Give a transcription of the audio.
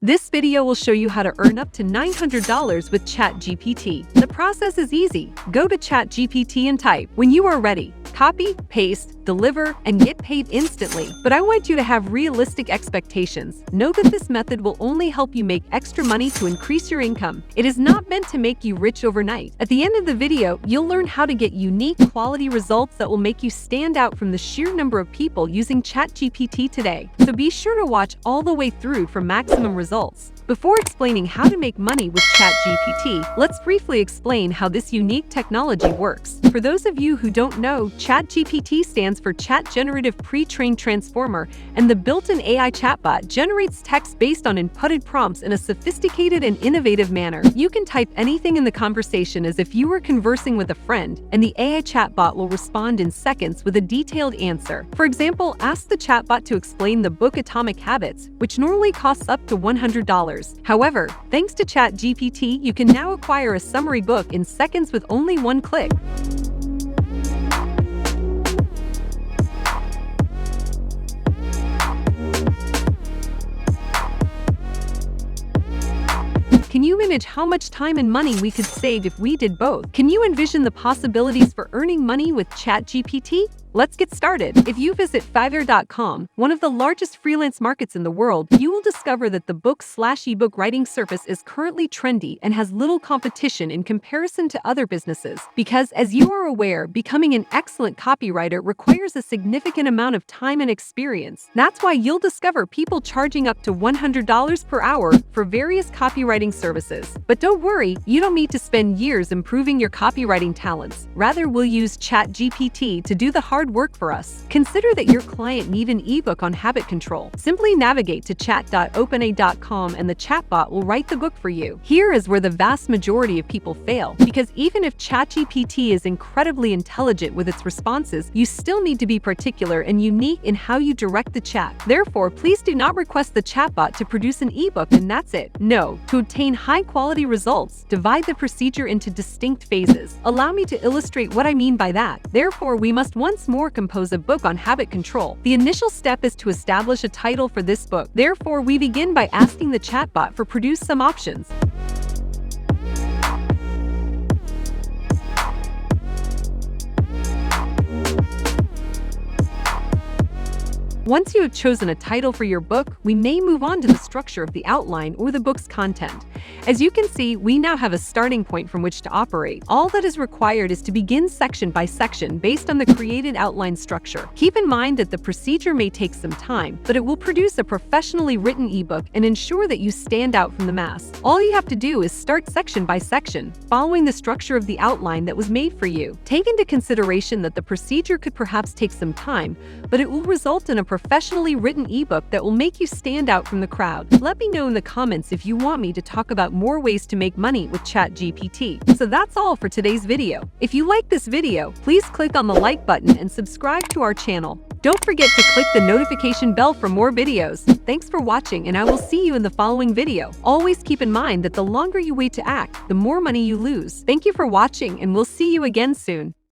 This video will show you how to earn up to $900 with ChatGPT. The process is easy. Go to ChatGPT and type. When you are ready, copy, paste, deliver, and get paid instantly. But I want you to have realistic expectations. Know that this method will only help you make extra money to increase your income. It is not meant to make you rich overnight. At the end of the video, you'll learn how to get unique quality results that will make you stand out from the sheer number of people using ChatGPT today. So be sure to watch all the way through for maximum results. Before explaining how to make money with ChatGPT, let's briefly explain how this unique technology works. For those of you who don't know, ChatGPT stands for Chat Generative Pre-trained Transformer, and the built-in AI chatbot generates text based on inputted prompts in a sophisticated and innovative manner. You can type anything in the conversation as if you were conversing with a friend, and the AI chatbot will respond in seconds with a detailed answer. For example, ask the chatbot to explain the book Atomic Habits, which normally costs up to $100. However, thanks to ChatGPT, you can now acquire a summary book in seconds with only one click. Can you imagine how much time and money we could save if we did both? Can you envision the possibilities for earning money with ChatGPT? Let's get started. If you visit Fiverr.com, one of the largest freelance markets in the world, you will discover that the book/ebook writing service is currently trendy and has little competition in comparison to other businesses. Because, as you are aware, becoming an excellent copywriter requires a significant amount of time and experience. That's why you'll discover people charging up to $100 per hour for various copywriting services. But don't worry, you don't need to spend years improving your copywriting talents. Rather, we'll use ChatGPT to do the hard work for us. Consider that your client needs an ebook on habit control. Simply navigate to chat.openai.com and the chatbot will write the book for you. Here is where the vast majority of people fail, because even if ChatGPT is incredibly intelligent with its responses, you still need to be particular and unique in how you direct the chat. Therefore, please do not request the chatbot to produce an ebook and that's it. No, to obtain high-quality results, divide the procedure into distinct phases. Allow me to illustrate what I mean by that. Therefore, we must once more compose a book on habit control. The initial step is to establish a title for this book. Therefore, we begin by asking the chatbot for produce some options. Once you have chosen a title for your book, we may move on to the structure of the outline or the book's content. As you can see, we now have a starting point from which to operate. All that is required is to begin section by section based on the created outline structure. Keep in mind that the procedure may take some time, but it will produce a professionally written ebook and ensure that you stand out from the mass. All you have to do is start section by section, following the structure of the outline that was made for you. Take into consideration that the procedure could perhaps take some time, but it will result in a professionally written ebook that will make you stand out from the crowd. Let me know in the comments if you want me to talk about more ways to make money with ChatGPT. So that's all for today's video. If you like this video, please click on the like button and subscribe to our channel. Don't forget to click the notification bell for more videos. Thanks for watching, and I will see you in the following video. Always keep in mind that the longer you wait to act, the more money you lose. Thank you for watching, and we'll see you again soon.